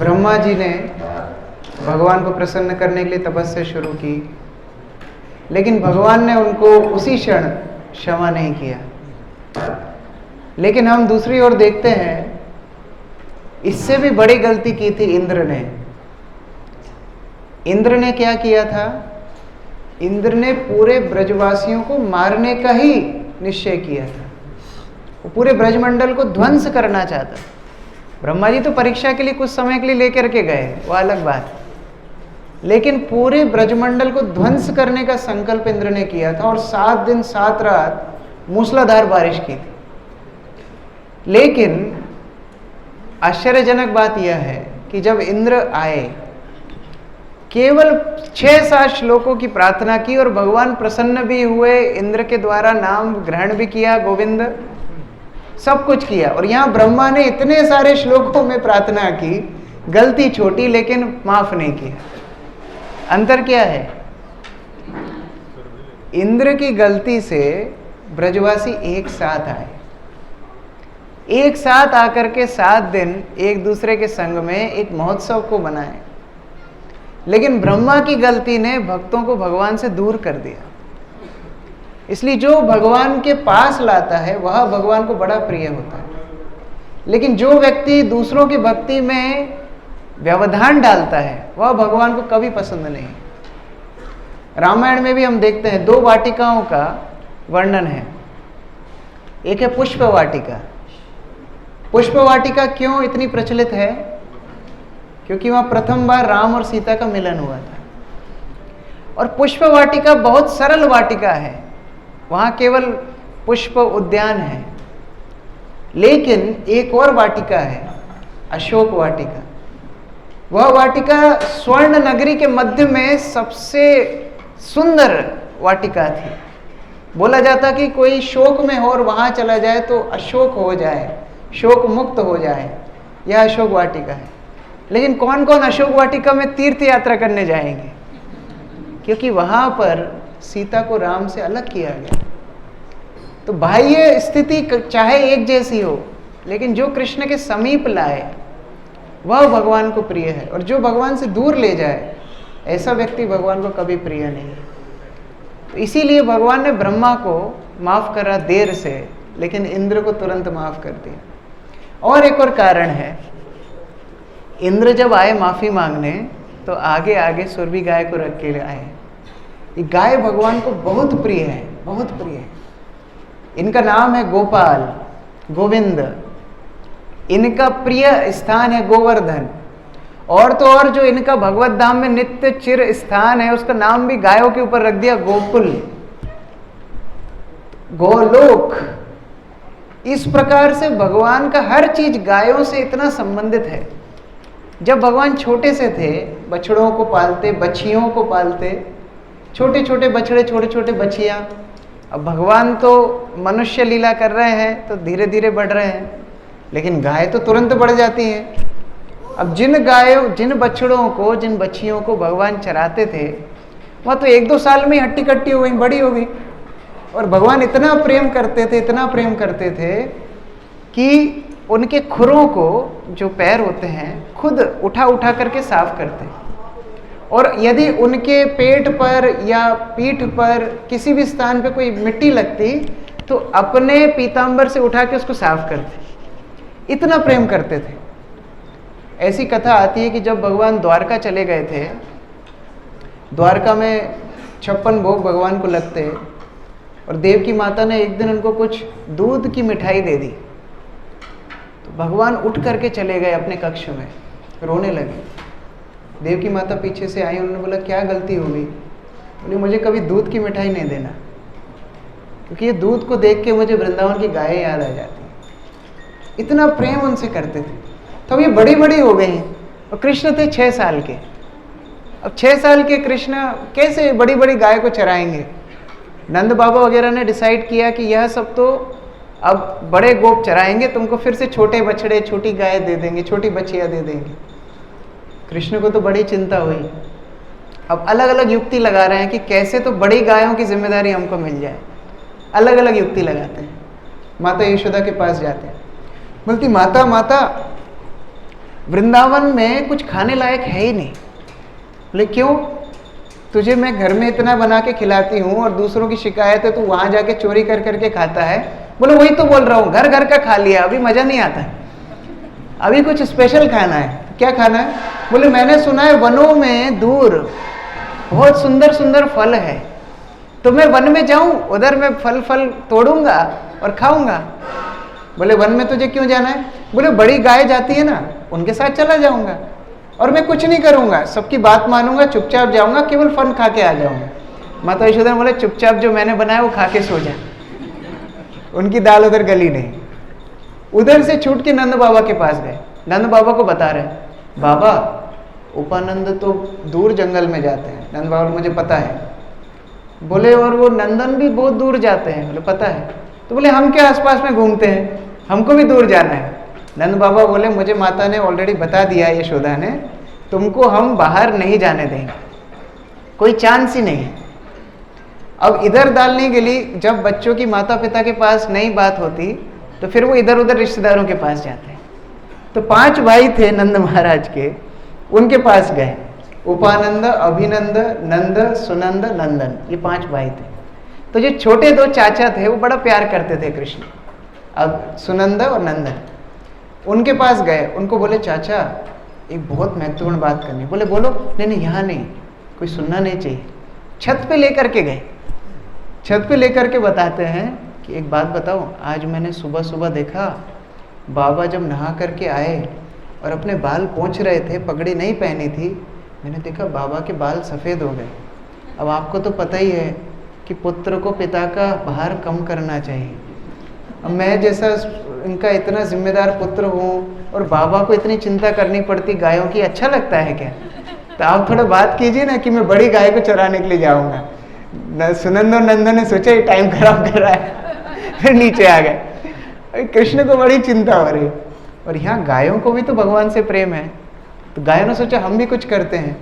ब्रह्मा जी ने भगवान को प्रसन्न करने के लिए तपस्या शुरू की, लेकिन भगवान ने उनको उसी क्षण क्षमा नहीं किया। लेकिन हम दूसरी ओर देखते हैं, इससे भी बड़ी गलती की थी इंद्र ने। इंद्र ने क्या किया था? इंद्र ने पूरे ब्रजवासियों को मारने का ही निश्चय किया था। वो पूरे ब्रजमंडल को ध्वंस करना चाहता। ब्रह्मा जी तो परीक्षा के लिए कुछ समय के लिए लेकर के गए, वो अलग बात है, लेकिन पूरे ब्रजमंडल को ध्वंस करने का संकल्प इंद्र ने किया था और 7 दिन 7 रात मूसलाधार बारिश की थी। लेकिन आश्चर्यजनक बात यह है कि जब इंद्र आए, केवल 6-7 श्लोकों की प्रार्थना की और भगवान प्रसन्न भी हुए, इंद्र के द्वारा नाम ग्रहण भी किया, गोविंद सब कुछ किया। और यहाँ ब्रह्मा ने इतने सारे श्लोकों में प्रार्थना की, गलती छोटी लेकिन माफ नहीं किया। अंतर क्या है? इंद्र की गलती से ब्रजवासी एक साथ आए, एक साथ आकर के 7 दिन एक दूसरे के संग में एक महोत्सव को बनाए। लेकिन ब्रह्मा की गलती ने भक्तों को भगवान से दूर कर दिया। इसलिए जो भगवान के पास लाता है वह भगवान को बड़ा प्रिय होता है, लेकिन जो व्यक्ति दूसरों की भक्ति में व्यवधान डालता है वह भगवान को कभी पसंद नहीं। रामायण में भी हम देखते हैं 2 वाटिकाओं का वर्णन है। एक है पुष्प वाटिका। पुष्प वाटिका क्यों इतनी प्रचलित है? क्योंकि वहां प्रथम बार राम और सीता का मिलन हुआ था। और पुष्प वाटिका बहुत सरल वाटिका है, वहां केवल पुष्प उद्यान है। लेकिन एक और वाटिका है, अशोक वाटिका। वह वाटिका स्वर्ण नगरी के मध्य में सबसे सुंदर वाटिका थी। बोला जाता कि कोई शोक में हो और वहां चला जाए तो अशोक हो जाए, शोक मुक्त हो जाए। यह अशोक वाटिका है। लेकिन कौन कौन अशोक वाटिका में तीर्थ यात्रा करने जाएंगे? क्योंकि वहां पर सीता को राम से अलग किया गया। तो बाह्य स्थिति चाहे एक जैसी हो, लेकिन जो कृष्ण के समीप लाए वह भगवान को प्रिय है, और जो भगवान से दूर ले जाए ऐसा व्यक्ति भगवान को कभी प्रिय नहीं है। तो इसीलिए भगवान ने ब्रह्मा को माफ करा देर से, लेकिन इंद्र को तुरंत माफ कर दिया। और एक और कारण है, इंद्र जब आए माफी मांगने तो आगे आगे सुरभि गाय को रख के आए। ये गाय भगवान को बहुत प्रिय है, बहुत प्रिय है। इनका नाम है गोपाल, गोविंद। इनका प्रिय स्थान है गोवर्धन। और तो और जो इनका भगवत धाम में नित्य चिर स्थान है, उसका नाम भी गायों के ऊपर रख दिया, गोकुल, गोलोक। इस प्रकार से भगवान का हर चीज गायों से इतना संबंधित है। जब भगवान छोटे से थे, बछड़ों को पालते, बछियों को पालते, छोटे छोटे बछड़े, छोटे छोटे बछियां। अब भगवान तो मनुष्य लीला कर रहे हैं तो धीरे धीरे बढ़ रहे हैं, लेकिन गाय तो तुरंत बढ़ जाती है। अब जिन गायों, जिन बछड़ों को, जिन बछियों को भगवान चराते थे, वह तो 1-2 साल में हट्टी कट्टी हो गई, बड़ी हो गई। और भगवान इतना प्रेम करते थे, इतना प्रेम करते थे कि उनके खुरों को, जो पैर होते हैं, खुद उठा उठा करके साफ करते। और यदि उनके पेट पर या पीठ पर किसी भी स्थान पे कोई मिट्टी लगती तो अपने पीतांबर से उठा के उसको साफ करते। इतना प्रेम करते थे। ऐसी कथा आती है कि जब भगवान द्वारका चले गए थे, द्वारका में 56 भोग भगवान को लगते, और देवकी माता ने एक दिन उनको कुछ दूध की मिठाई दे दी। तो भगवान उठ करके चले गए अपने कक्ष में, रोने लगे। देवकी माता पीछे से आई, उन्होंने बोला क्या गलती हो गई? बोले मुझे कभी दूध की मिठाई नहीं देना, क्योंकि ये दूध को देख के मुझे वृंदावन की गायें याद आ जाती। इतना प्रेम उनसे करते थे। तो अब ये बड़ी बड़ी हो गई, और कृष्ण थे 6 साल के। अब 6 साल के कृष्ण कैसे बड़ी बड़ी गाय को चराएंगे? नंद बाबा वगैरह ने डिसाइड किया कि यह सब तो अब बड़े गोप चराएंगे, तुमको फिर से छोटे बछड़े, छोटी गाय दे देंगे, छोटी बछिया दे देंगे। कृष्ण को तो बड़ी चिंता हुई। अब अलग अलग युक्ति लगा रहे हैं कि कैसे तो बड़ी गायों की जिम्मेदारी हमको मिल जाए। अलग अलग युक्ति लगाते हैं। माता यशोदा के पास जाते हैं, बोलती माता माता वृंदावन में कुछ खाने लायक है ही नहीं। बोले क्यों? तुझे मैं घर में इतना बना के खिलाती हूँ और दूसरों की शिकायत है, तू वहाँ जाके चोरी कर करके खाता है। बोले वही तो बोल रहा हूँ, घर घर का खा लिया, अभी मज़ा नहीं आता, अभी कुछ स्पेशल खाना है। क्या खाना है? बोले मैंने सुना है वनों में दूर बहुत सुंदर सुंदर फल है, तो मैं वन में जाऊं, उधर मैं फल तोड़ूंगा और खाऊंगा। बोले वन में तुझे क्यों जाना है? बोले बड़ी गाय जाती है ना, उनके साथ चला जाऊंगा और मैं कुछ नहीं करूंगा, सबकी बात मानूंगा, चुपचाप जाऊंगा, केवल फन खा के आ जाऊंगा। माता यशोदा बोले चुपचाप जो मैंने बनाया वो खा के सो जा। उनकी दाल उधर गली नहीं। उधर से छूट के नंद बाबा के पास गए। नंद बाबा को बता रहे, बाबा उपानंद तो दूर जंगल में जाते हैं। नंद बाबा मुझे पता है। बोले और वो नंदन भी बहुत दूर जाते हैं। बोले पता है। तो बोले हम क्या आसपास में घूमते हैं, हमको भी दूर जाना है। नंद बाबा बोले मुझे माता ने ऑलरेडी बता दिया, यशोदा ने, तुमको हम बाहर नहीं जाने देंगे, कोई चांस ही नहीं है। अब इधर डालने के लिए जब बच्चों की माता पिता के पास नई बात होती तो फिर वो इधर उधर रिश्तेदारों के पास जाते हैं। तो 5 भाई थे नंद महाराज के, उनके पास गए। उपानंद, अभिनंद, नंद, सुनंद, नंदन, ये 5 भाई थे। तो जो छोटे 2 चाचा थे वो बड़ा प्यार करते थे कृष्ण, अब सुनंद और नंदन। उनके पास गए, उनको बोले चाचा एक बहुत महत्वपूर्ण बात करनी। बोले बोलो। नहीं नहीं यहाँ नहीं, कोई सुनना नहीं चाहिए। छत पे लेकर के गए। छत पे लेकर के बताते हैं कि एक बात बताओ, आज मैंने सुबह सुबह देखा बाबा जब नहा करके आए और अपने बाल पोंछ रहे थे, पगड़ी नहीं पहनी थी, मैंने देखा बाबा के बाल सफ़ेद हो गए। अब आपको तो पता ही है कि पुत्र को पिता का भार कम करना चाहिए। अब मैं जैसा इनका इतना जिम्मेदार पुत्र हूँ और बाबा को इतनी चिंता करनी पड़ती गायों की, अच्छा लगता है क्या? तो आप थोड़ा बात कीजिए ना कि मैं बड़ी गाय को चराने के लिए जाऊँगा। सुनंद और नंदन ने सोचा ये टाइम खराब कर रहा है, फिर नीचे आ गए। कृष्ण को बड़ी चिंता हो रही, और यहाँ गायों को भी तो भगवान से प्रेम है, तो गायों ने सोचा हम भी कुछ करते हैं।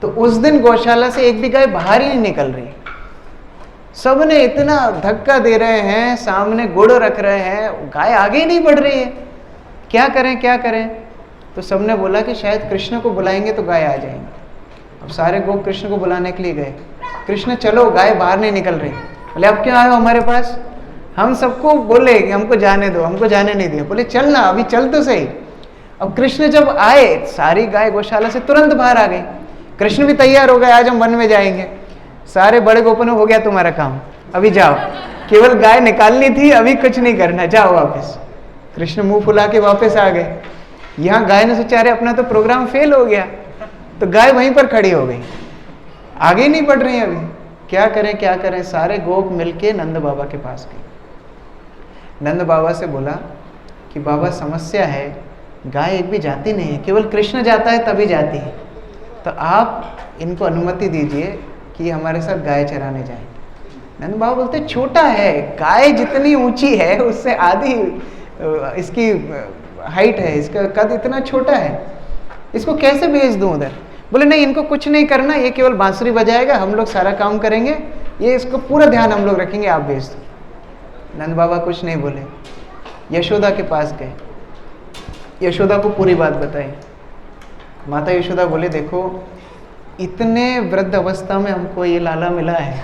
तो उस दिन गौशाला से एक भी गाय बाहर ही नहीं निकल रही। सब ने इतना धक्का दे रहे हैं, सामने गुड़ रख रहे हैं, गाय आगे ही नहीं बढ़ रही है। क्या करें क्या करें? तो सबने बोला कि शायद कृष्ण को बुलाएंगे तो गाय आ जाएंगे। अब सारे गोप कृष्ण को बुलाने के लिए गए। कृष्ण चलो, गाय बाहर नहीं निकल रही। बोले अब क्यों आए हो हमारे पास? हम सबको बोले कि हमको जाने दो, हमको जाने नहीं दिया। बोले चल ना, अभी चल तो सही। अब कृष्ण जब आए, सारी गाय गौशाला से तुरंत बाहर आ गई। कृष्ण भी तैयार हो गए, आज हम वन में जाएंगे। सारे बड़े गोपों ने, हो गया तुम्हारा काम, अभी जाओ, केवल गाय निकालनी थी, अभी कुछ नहीं करना, जाओ वापस। कृष्ण मुंह फुला के वापस आ गए। यहाँ गाय ने सोचा अरे अपना तो प्रोग्राम फेल हो गया, तो गाय वहीं पर खड़ी हो गई, आगे नहीं बढ़ रही। अभी क्या करें क्या करें? सारे गोप मिलके नंद बाबा के पास गए। नंद बाबा से बोला कि बाबा समस्या है, गाय एक भी जाती नहीं है, केवल कृष्ण जाता है तभी जाती है, तो आप इनको अनुमति दीजिए कि हमारे साथ गाय चराने जाए। नंद बाबा बोलते छोटा है, गाय जितनी ऊंची है उससे आधी इसकी हाइट है, इसका कद इतना छोटा है, इसको कैसे भेज दूं उधर? बोले नहीं, इनको कुछ नहीं करना, ये केवल बांसुरी बजाएगा, हम लोग सारा काम करेंगे, ये इसको पूरा ध्यान हम लोग रखेंगे, आप भेज दो। नंद बाबा कुछ नहीं बोले। यशोदा के पास गए, यशोदा को पूरी बात बताई। माता यशोदा बोले देखो, इतने वृद्ध अवस्था में हमको ये लाला मिला है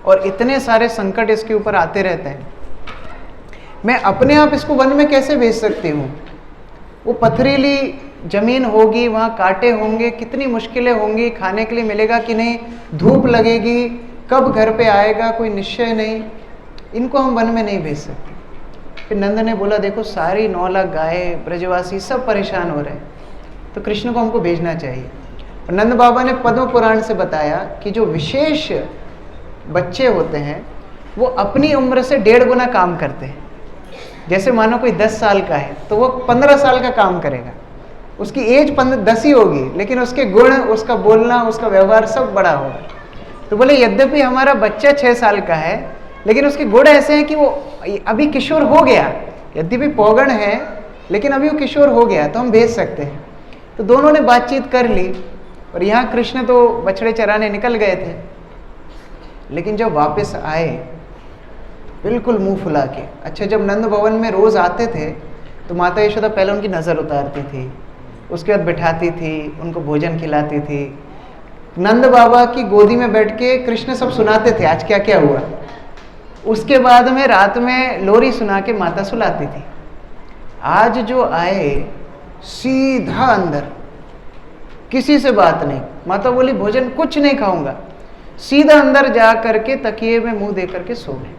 और इतने सारे संकट इसके ऊपर आते रहते हैं, मैं अपने आप इसको वन में कैसे भेज सकती हूँ? वो पथरीली जमीन होगी, वहाँ कांटे होंगे, कितनी मुश्किलें होंगी, खाने के लिए मिलेगा कि नहीं, धूप लगेगी, कब घर पे आएगा कोई निश्चय नहीं, इनको हम वन में नहीं भेज सकते। फिर नंद ने बोला देखो सारी 9 लाख गाय ब्रजवासी सब परेशान हो रहे हैं, तो कृष्ण को हमको भेजना चाहिए। और नंद बाबा ने पद्म पुराण से बताया कि जो विशेष बच्चे होते हैं वो अपनी उम्र से 1.5 गुना काम करते हैं। जैसे मानो कोई 10 साल का है तो वो 15 साल का काम करेगा, उसकी एज 10 ही होगी, लेकिन उसके गुण, उसका बोलना, उसका व्यवहार सब बड़ा होगा। तो बोले यद्यपि हमारा बच्चा 6 साल का है, लेकिन उसके गुण ऐसे हैं कि वो अभी किशोर हो गया, यद्यपि पौगण है लेकिन अभी वो किशोर हो गया, तो हम भेज सकते हैं। तो दोनों ने बातचीत कर ली और यहाँ कृष्ण तो बछड़े चराने निकल गए थे, लेकिन जब वापस आए बिल्कुल मुंह फुला के। अच्छा, जब नंद भवन में रोज आते थे तो माता यशोदा पहले उनकी नज़र उतारती थी, उसके बाद बिठाती थी, उनको भोजन खिलाती थी। नंद बाबा की गोदी में बैठ के कृष्ण सब सुनाते थे आज क्या क्या हुआ। उसके बाद में रात में लोरी सुना के माता सुलाती थी। आज जो आए सीधा अंदर, किसी से बात नहीं। माता बोली भोजन कुछ नहीं खाऊंगा, सीधा अंदर जा करके तकिए में मुंह दे करके सो गए।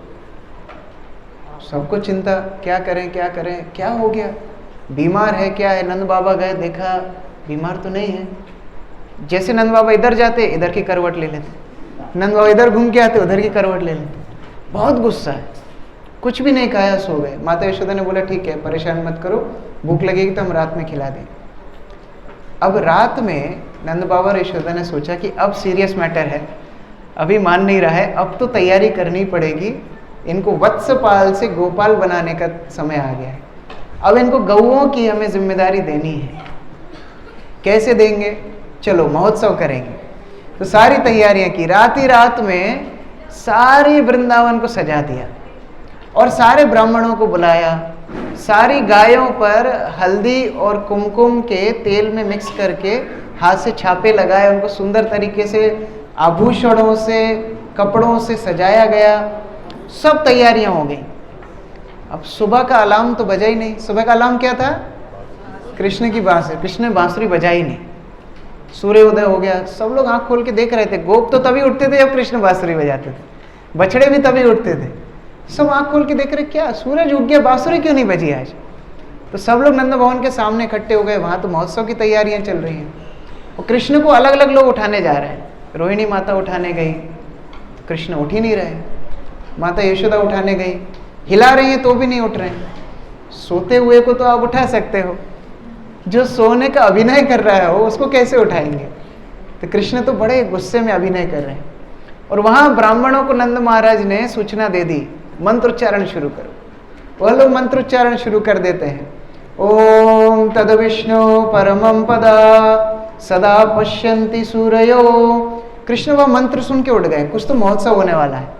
सबको चिंता, क्या करें क्या करें, क्या हो गया, बीमार है क्या है। नंद बाबा गए, देखा बीमार तो नहीं है। जैसे नंद बाबा इधर जाते इधर की करवट ले लेते, नंद बाबा इधर घूम के आते उधर की करवट ले लेते। बहुत गुस्सा है, कुछ भी नहीं खाया, सो गए। माता यशोदा ने बोला ठीक है परेशान मत करो, भूख लगेगी तो हम रात में खिला दें। अब रात में नंद बाबा और यशोदा ने सोचा कि अब सीरियस मैटर है, अभी मान नहीं रहा है, अब तो तैयारी करनी पड़ेगी, इनको वत्सपाल से गोपाल बनाने का समय आ गया है। अब इनको गौओं की हमें जिम्मेदारी देनी है। कैसे देंगे, चलो महोत्सव करेंगे। तो सारी तैयारियां की, रात ही रात में सारे वृंदावन को सजा दिया और सारे ब्राह्मणों को बुलाया। सारी गायों पर हल्दी और कुमकुम के तेल में मिक्स करके हाथ से छापे लगाए, उनको सुंदर तरीके से आभूषणों से कपड़ों से सजाया गया। सब तैयारियां हो गई। अब सुबह का अलार्म तो बजा ही नहीं। सुबह का अलार्म क्या था, कृष्ण की बांसुरी। कृष्ण ने बांसुरी बजाई नहीं। सूर्य उदय हो गया, सब लोग आंख खोल के देख रहे थे। गोप तो तभी उठते थे जब कृष्ण बांसुरी बजाते थे, बछड़े भी तभी उठते थे। सब आंख खोल के देख रहे, क्या सूरज उग गया, बांसुरी क्यों नहीं बजी आज। तो सब लोग नंद भवन के सामने इकट्ठे हो गए। वहां तो महोत्सव की तैयारियां चल रही हैं और कृष्ण को अलग अलग लोग उठाने जा रहे हैं। रोहिणी माता उठाने गई, तो कृष्ण उठ ही नहीं रहे। माता यशोदा उठाने गई, हिला रही हैं तो भी नहीं उठ रहे हैं। सोते हुए को तो आप उठा सकते हो, जो सोने का अभिनय कर रहा है उसको कैसे उठाएंगे। तो कृष्ण तो बड़े गुस्से में अभिनय कर रहे हैं। और वहां ब्राह्मणों को नंद महाराज ने सूचना दे दी, मंत्रोच्चारण शुरू करो। वह लोग मंत्रोच्चारण शुरू कर देते हैं। ओम तद विष्णु परमं पदा सदा पश्यन्ति सूरयो। कृष्ण वह मंत्र सुन के उठ गए, कुछ तो महोत्सव होने वाला है।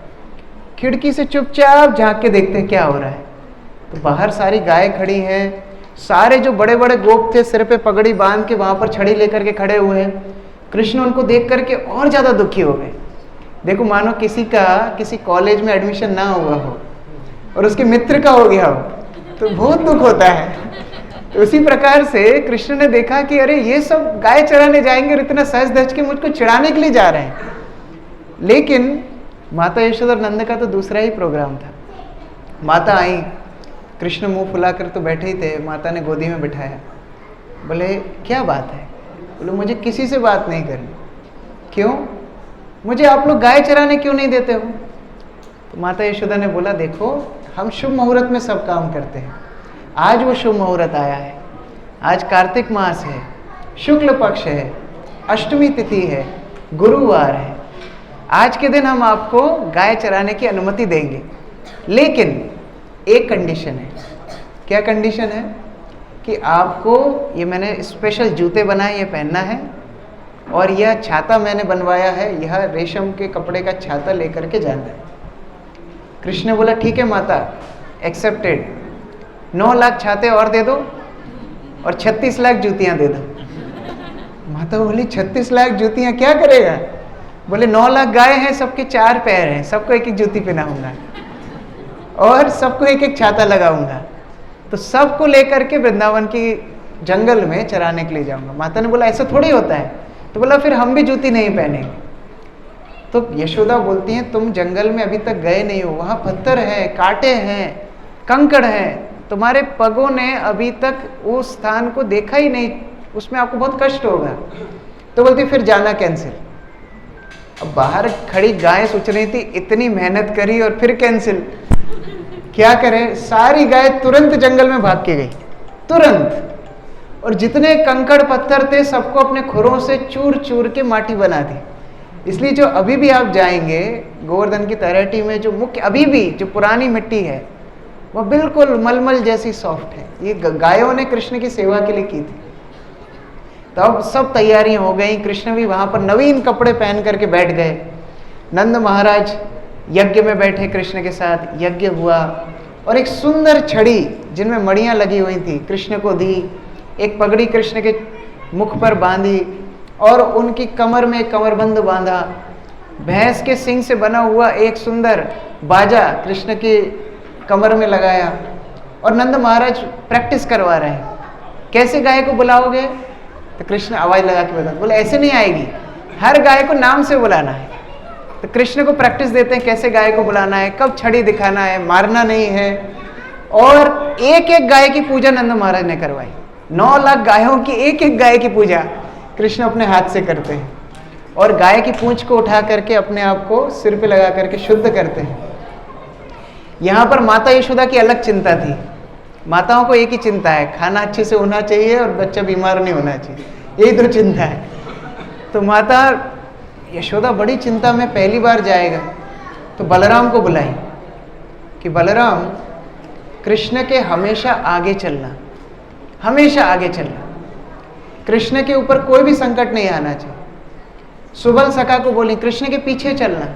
खिड़की से चुपचाप झांक के देखते हैं क्या हो रहा है। तो बाहर सारी गाय खड़ी हैं, सारे जो बड़े बड़े गोप थे सिर पे पगड़ी बांध के वहां पर छड़ी लेकर के खड़े हुए हैं। कृष्ण उनको देख करके और ज्यादा दुखी हो गए। देखो मानो किसी का किसी कॉलेज में एडमिशन ना हुआ हो और उसके मित्र का हो गया हो, तो बहुत दुख होता है। तो उसी प्रकार से कृष्ण ने देखा कि अरे ये सब गाय चराने जाएंगे और इतना सज धज के मुझको चिढ़ाने के लिए जा रहे हैं। लेकिन माता यशोदा और नंद का तो दूसरा ही प्रोग्राम था। माता आई, कृष्ण मुंह फुलाकर तो बैठे ही थे। माता ने गोदी में बिठाया, बोले क्या बात है। बोले मुझे किसी से बात नहीं करनी। क्यों, मुझे आप लोग गाय चराने क्यों नहीं देते हो। तो माता यशोदा ने बोला देखो हम शुभ मुहूर्त में सब काम करते हैं, आज वो शुभ मुहूर्त आया है। आज कार्तिक मास है, शुक्ल पक्ष है, अष्टमी तिथि है, गुरुवार है। आज के दिन हम आपको गाय चराने की अनुमति देंगे, लेकिन एक कंडीशन है। क्या कंडीशन है कि आपको ये मैंने स्पेशल जूते बनाए ये पहनना है, और यह छाता मैंने बनवाया है, यह रेशम के कपड़े का छाता लेकर के जाना है। कृष्ण ने बोला ठीक है माता, एक्सेप्टेड। 9 लाख छाते और दे दो और 36 लाख जूतियां दे दो। माता बोली 36 लाख जूतियां क्या करेगा। बोले 9 लाख गाय हैं, सबके 4 पैर हैं, सबको एक एक जूती पहनाऊंगा और सबको एक एक छाता लगाऊंगा, तो सबको लेकर के वृंदावन की जंगल में चराने के लिए जाऊंगा। माता ने बोला ऐसा थोड़ी होता है। तो बोला फिर हम भी जूती नहीं पहनेंगे। तो यशोदा बोलती हैं तुम जंगल में अभी तक गए नहीं हो, वहां पत्थर है, कांटे हैं, कंकड़ हैं, तुम्हारे पगों ने अभी तक उस स्थान को देखा ही नहीं, उसमें आपको बहुत कष्ट होगा। तो बोलती फिर जाना कैंसिल। अब बाहर खड़ी गाय सोच रही थी इतनी मेहनत करी और फिर कैंसिल, क्या करें। सारी गाय तुरंत जंगल में भाग के गई, तुरंत। और जितने कंकड़ पत्थर थे सबको अपने खुरों से चूर चूर के माटी बना दी। इसलिए जो अभी भी आप जाएंगे गोवर्धन की तलहटी में, जो मुख्य अभी भी जो पुरानी मिट्टी है वह बिल्कुल मलमल जैसी सॉफ्ट है। ये गायों ने कृष्ण की सेवा के लिए की थी। तो अब सब तैयारियां हो गई। कृष्ण भी वहां पर नवीन कपड़े पहन करके बैठ गए। नंद महाराज यज्ञ में बैठे कृष्ण के साथ, यज्ञ हुआ, और एक सुंदर छड़ी जिनमें मड़ियाँ लगी हुई थी कृष्ण को दी, एक पगड़ी कृष्ण के मुख पर बांधी और उनकी कमर में कमरबंद बांधा, भैंस के सींग से बना हुआ एक सुंदर बाजा कृष्ण की कमर में लगाया और नंद महाराज प्रैक्टिस करवा रहे हैं। कैसे गाय को बुलाओगे? तो कृष्ण आवाज लगा के बता, बोले ऐसे नहीं आएगी, हर गाय को नाम से बुलाना है। तो कृष्ण को प्रैक्टिस देते हैं कैसे गाय को बुलाना है, कब छड़ी दिखाना है, मारना नहीं है। और एक एक गाय की पूजा नंद महाराज ने करवाई। 9 लाख गायों की एक एक गाय की पूजा कृष्ण अपने हाथ से करते हैं और गाय की पूंछ को उठा करके अपने आप को सिर पे लगा करके शुद्ध करते हैं। यहाँ पर माता यशोदा की अलग चिंता थी। माताओं को एक ही चिंता है, खाना अच्छे से होना चाहिए और बच्चा बीमार नहीं होना चाहिए, यही तो चिंता है। तो माता यशोदा बड़ी चिंता में पहली बार जाएगा तो बलराम को बुलाई कि बलराम कृष्ण के हमेशा आगे चलना, हमेशा आगे चलना, कृष्ण के ऊपर कोई भी संकट नहीं आना चाहिए। सुबल सखा को बोली कृष्ण के पीछे चलना,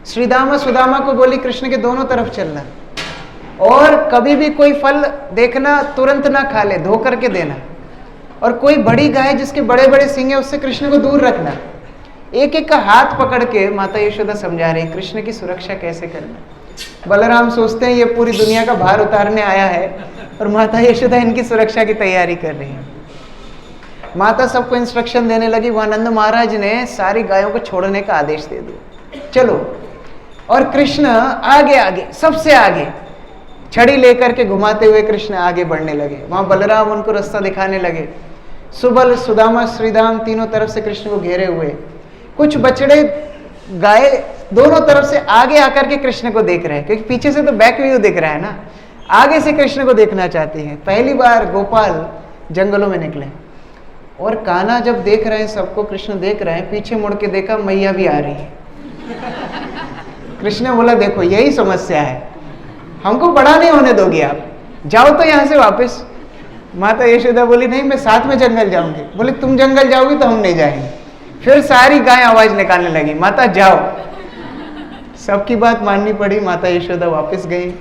श्रीदामा सुदामा को बोली कृष्ण के दोनों तरफ चलना, और कभी भी कोई फल देखना तुरंत ना खा ले, धो करके देना, और कोई बड़ी गाय जिसके बड़े बड़े सींग है उससे कृष्ण को दूर रखना। एक एक का हाथ पकड़ के माता यशोदा समझा रही कृष्ण की सुरक्षा कैसे करना। बलराम सोचते हैं ये पूरी दुनिया का भार उतारने आया है और माता यशोदा इनकी सुरक्षा की तैयारी कर रही है। माता सबको इंस्ट्रक्शन देने लगी। वहां नंद महाराज ने सारी गायों को छोड़ने का आदेश दे दिया, चलो। और कृष्ण आगे आगे, सबसे आगे छड़ी लेकर के घुमाते हुए कृष्ण आगे बढ़ने लगे। वहां बलराम उनको रास्ता दिखाने लगे। सुबल सुदामा श्रीदाम तीनों तरफ से कृष्ण को घेरे हुए। कुछ बछड़े गाय दोनों तरफ से आगे आकर के कृष्ण को देख रहे हैं, क्योंकि पीछे से तो बैक व्यू दिख रहा है ना, आगे से कृष्ण को देखना चाहती हैं। पहली बार गोपाल जंगलों में निकले और कान्हा जब देख रहे हैं, सबको कृष्ण देख रहे हैं, पीछे मुड़ के देखा मैया भी आ रही है। कृष्ण बोला देखो यही समस्या है, हमको बड़ा नहीं होने दोगे आप, जाओ तो यहां से वापस। माता यशोदा बोली नहीं मैं साथ में जंगल जाऊंगी। बोले तुम जंगल जाओगी तो हम नहीं जाएंगे। फिर सारी गाय आवाज निकालने लगी माता जाओ। सबकी बात माननी पड़ी, माता यशोदा वापस गई।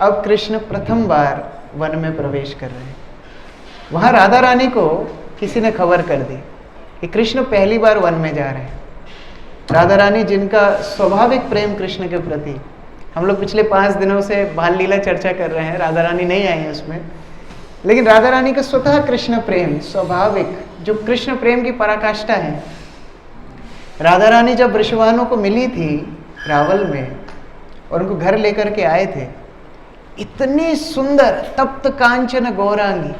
अब कृष्ण प्रथम बार वन में प्रवेश कर रहे हैं। वहां राधा रानी को किसी ने खबर कर दी कि कृष्ण पहली बार वन में जा रहे हैं। राधा रानी जिनका स्वाभाविक प्रेम कृष्ण के प्रति, हम लोग पिछले 5 दिनों से बाल लीला चर्चा कर रहे हैं, राधा रानी नहीं आई है उसमें, लेकिन राधा रानी का स्वतः कृष्ण प्रेम स्वाभाविक, जो कृष्ण प्रेम की पराकाष्ठा है। राधा रानी जब वृषभानु को मिली थी रावल में और उनको घर लेकर के आए थे, इतनी सुंदर तप्त कांचन गौरांगी,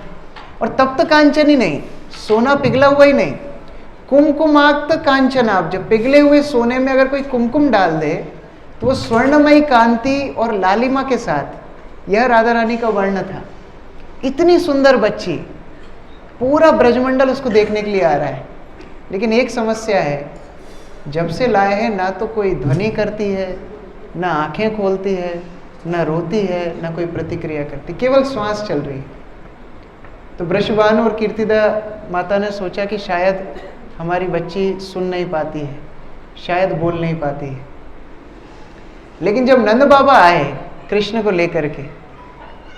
और तप्त कांचन ही नहीं, सोना पिघला हुआ ही नहीं, कुमकुमाक्त कांचन। आप जब पिघले हुए सोने में अगर कोई कुमकुम डाल दे तो वो स्वर्णमयी कांति और लालिमा के साथ, यह राधा रानी का वर्ण था। इतनी सुंदर बच्ची, पूरा ब्रजमंडल उसको देखने के लिए आ रहा है। लेकिन एक समस्या है, जब से लाए हैं ना तो कोई ध्वनि करती है, ना आंखें खोलती है, ना रोती है, ना कोई प्रतिक्रिया करती, केवल श्वास चल रही है। तो वृषभानु और कीर्तिदा माता ने सोचा कि शायद हमारी बच्ची सुन नहीं पाती है, शायद बोल नहीं पाती है। लेकिन जब नंद बाबा आए कृष्ण को लेकर के,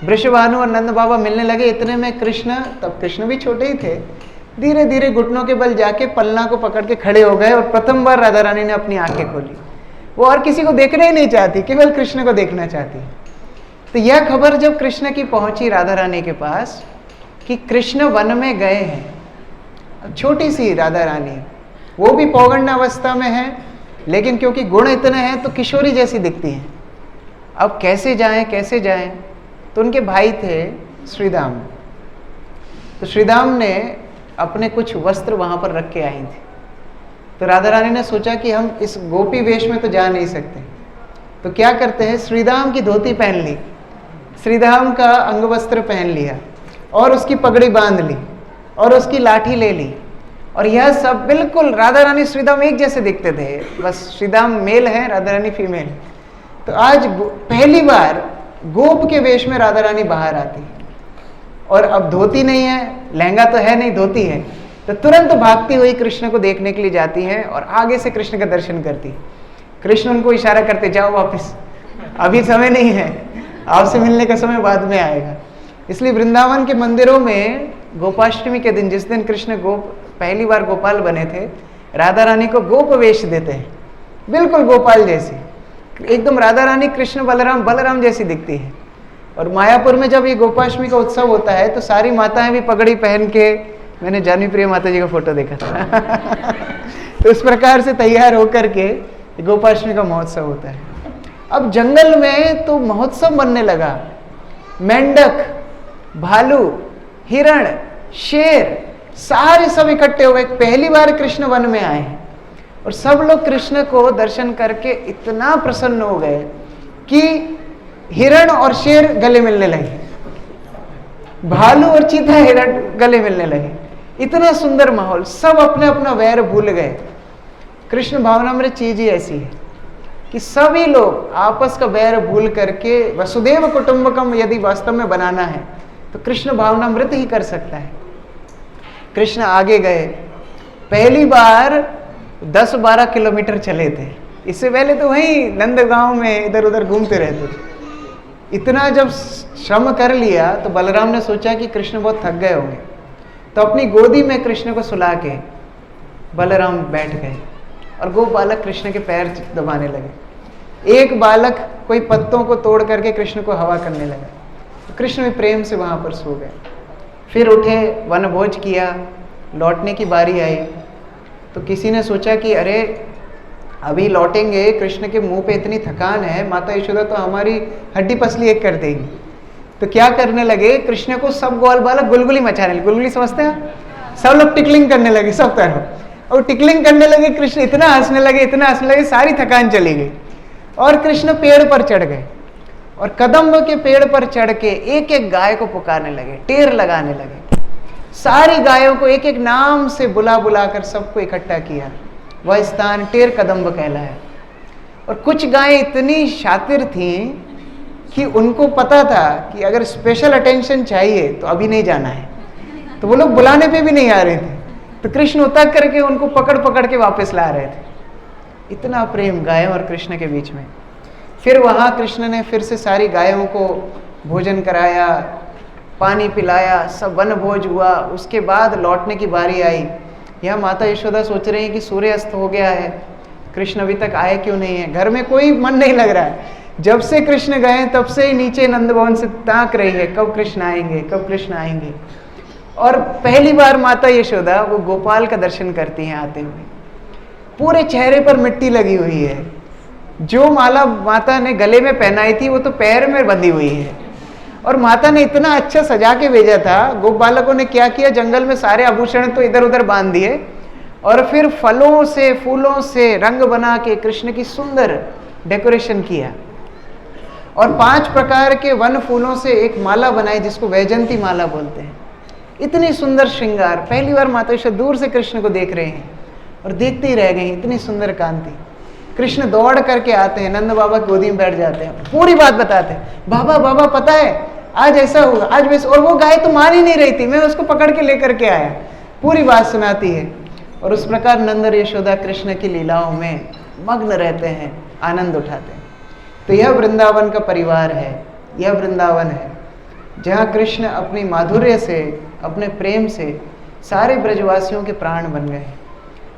वृषभानु और नंद बाबा मिलने लगे, इतने में कृष्ण, तब कृष्ण भी छोटे ही थे, धीरे धीरे घुटनों के बल जाके पलना को पकड़ के खड़े हो गए। और प्रथम बार राधा रानी ने अपनी आंखें खोली। वो और किसी को देखना ही नहीं चाहती, केवल कृष्ण को देखना चाहती। तो यह खबर जब कृष्ण की पहुंची राधा रानी के पास कि कृष्ण वन में गए हैं, छोटी सी राधा रानी, वो भी पौगंड अवस्था में है, लेकिन क्योंकि गुण इतने हैं तो किशोरी जैसी दिखती हैं। अब कैसे जाएं कैसे जाएं? तो उनके भाई थे श्रीदाम। तो श्रीदाम ने अपने कुछ वस्त्र वहां पर रख के आई थी। तो राधा रानी ने सोचा कि हम इस गोपी वेश में तो जा नहीं सकते, तो क्या करते हैं, श्रीदाम की धोती पहन ली, श्रीदाम का अंग वस्त्र पहन लिया और उसकी पगड़ी बांध ली और उसकी लाठी ले ली। और यह सब बिल्कुल राधा रानी श्रीदाम एक जैसे दिखते थे, बस श्रीदाम मेल है, राधा रानी फीमेल। तो आज पहली बार गोप के वेश में राधा रानी बाहर आती, और अब धोती नहीं है, लहंगा तो है नहीं, धोती है। तो तुरंत भागती हुई कृष्ण को देखने के लिए जाती हैं और आगे से कृष्ण का दर्शन करती। कृष्ण उनको इशारा करते, जाओ वापस, अभी समय नहीं है। आपसे मिलने का समय बाद में आएगा। इसलिए वृंदावन के मंदिरों में गोपाष्टमी के दिन, जिस दिन कृष्ण पहली बार गोपाल बने थे, राधा रानी को गोप वेश देते हैं, बिल्कुल गोपाल जैसी, एकदम राधा रानी कृष्ण बलराम जैसी दिखती है। और मायापुर में जब ये गोपाष्टमी का उत्सव होता है तो सारी माताएं भी पगड़ी पहन के, मैंने जानी प्रिय माता जी का फोटो देखा था तो इस प्रकार से तैयार होकर के गोपाष्टमी का महोत्सव होता है। अब जंगल में तो महोत्सव बनने लगा, मेंढक, भालू, हिरण, शेर, सारे सब इकट्ठे हुए। पहली बार कृष्ण वन में आए हैं और सब लोग कृष्ण को दर्शन करके इतना प्रसन्न हो गए कि हिरण और शेर गले मिलने लगे, भालू और चीता हिरण गले मिलने लगे। इतना सुंदर माहौल, सब अपने अपना वैर भूल गए। कृष्ण भावनामृत चीज ही ऐसी है कि सभी लोग आपस का वैर भूल करके वसुदेव कुटुंबकम यदि वास्तव में बनाना है तो कृष्ण भावनामृत ही कर सकता है। कृष्ण आगे गए, पहली बार 10-12 किलोमीटर चले थे। इससे पहले तो वहीं नंदगांव में इधर उधर घूमते रहते थे। इतना जब श्रम कर लिया तो बलराम ने सोचा कि कृष्ण बहुत थक गए होंगे, तो अपनी गोदी में कृष्ण को सुला के बलराम बैठ गए और गो बालक कृष्ण के पैर दबाने लगे। एक बालक कोई पत्तों को तोड़ करके कृष्ण को हवा करने लगा, तो कृष्ण भी प्रेम से वहां पर सो गए। फिर उठे, वनभोज किया, लौटने की बारी आई तो किसी ने सोचा कि अरे अभी लौटेंगे, कृष्ण के मुंह पे इतनी थकान है, माता यशोदा तो हमारी हड्डी पसली एक कर देगी। तो क्या करने लगे, कृष्ण को सब ग्वाल बालक गुलगुली मचाने लगे। गुलगुली समझते हैं? सब लोग टिकलिंग करने लगे सब तरफ, और टिकलिंग करने लगे। कृष्ण इतना हंसने लगे, सारी थकान चली गई। और कृष्ण पेड़ पर चढ़ गए और कदम्ब के पेड़ पर चढ़ के एक एक गाय को पुकारने लगे, टेर लगाने लगे। सारी गायों को एक एक नाम से बुला बुला कर सबको इकट्ठा किया। वह स्थान टेर कदम्ब कहलाया। और कुछ गायें इतनी शातिर थीं कि उनको पता था कि अगर स्पेशल अटेंशन चाहिए तो अभी नहीं जाना है, तो वो लोग बुलाने पे भी नहीं आ रहे थे, तो कृष्ण उतर करके उनको पकड़ पकड़ के वापस ला रहे थे। इतना प्रेम गायों और कृष्ण के बीच में। फिर वहाँ कृष्ण ने फिर से सारी गायों को भोजन कराया, पानी पिलाया, सब वन भोज हुआ। उसके बाद लौटने की बारी आई। यहाँ माता यशोदा सोच रही है कि सूर्य अस्त हो गया है, कृष्ण अभी तक आए क्यों नहीं है। घर में कोई मन नहीं लग रहा है। जब से कृष्ण गए तब से ही नीचे नंद भवन से ताक रही है, कब कृष्ण आएंगे, कब कृष्ण आएंगे। और पहली बार माता यशोदा वो गोपाल का दर्शन करती हैं आते हुए। पूरे चेहरे पर मिट्टी लगी हुई है। जो माला माता ने गले में पहनाई थी वो तो पैर में बंधी हुई है। और माता ने इतना अच्छा सजा के भेजा था। गोप बालकों ने क्या किया, जंगल में सारे आभूषण तो इधर उधर बांध दिए और फिर फलों से फूलों से रंग बना के कृष्ण की सुंदर डेकोरेशन किया। और 5 प्रकार के वन फूलों से एक माला बनाई जिसको वैजंती माला बोलते हैं। इतनी सुंदर श्रृंगार। पहली बार माता यशोदा दूर से कृष्ण को देख रहे हैं और देखते ही रह गए, इतनी सुंदर कांति। कृष्ण दौड़ करके आते हैं, नंद बाबा गोदी में बैठ जाते हैं, पूरी बात बताते हैं। बाबा बाबा पता है आज ऐसा हुआ, आज वैसा। और वो गाय तो मान ही नहीं रही थी, मैं उसको पकड़ के लेकर के आया। पूरी बात सुनाती है। और उस प्रकार नंद और यशोदा कृष्ण की लीलाओं में मग्न रहते हैं, आनंद उठाते हैं। तो यह वृंदावन का परिवार है, यह वृंदावन है जहाँ कृष्ण अपनी माधुर्य से, अपने प्रेम से सारे ब्रजवासियों के प्राण बन गए।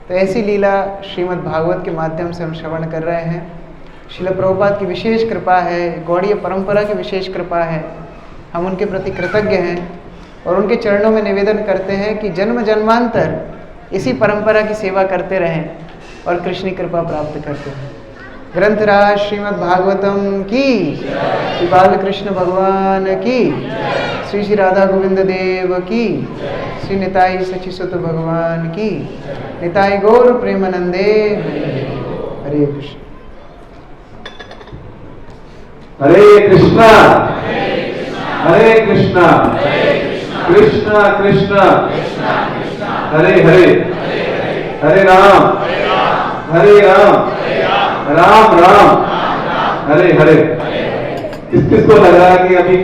तो ऐसी लीला श्रीमद् भागवत के माध्यम से हम श्रवण कर रहे हैं। श्रील प्रभुपाद की विशेष कृपा है, गौड़ीय परंपरा की विशेष कृपा है। हम उनके प्रति कृतज्ञ हैं और उनके चरणों में निवेदन करते हैं कि जन्म जन्मांतर इसी परंपरा की सेवा करते रहें और कृष्ण की कृपा प्राप्त करते रहें। ग्रंथराज श्रीमद् भागवतम की, श्री बालकृष्ण भगवान की, श्री श्री राधा गोविंद देव की, श्री निताई सचिसुत भगवान की, निताई गौर प्रेमानंदे। हरे कृष्ण। हरे कृष्णा हरे कृष्णा कृष्णा कृष्णा हरे हरे, हरे राम राम राम हरे हरे। किस किस को लग रहा है कि अभी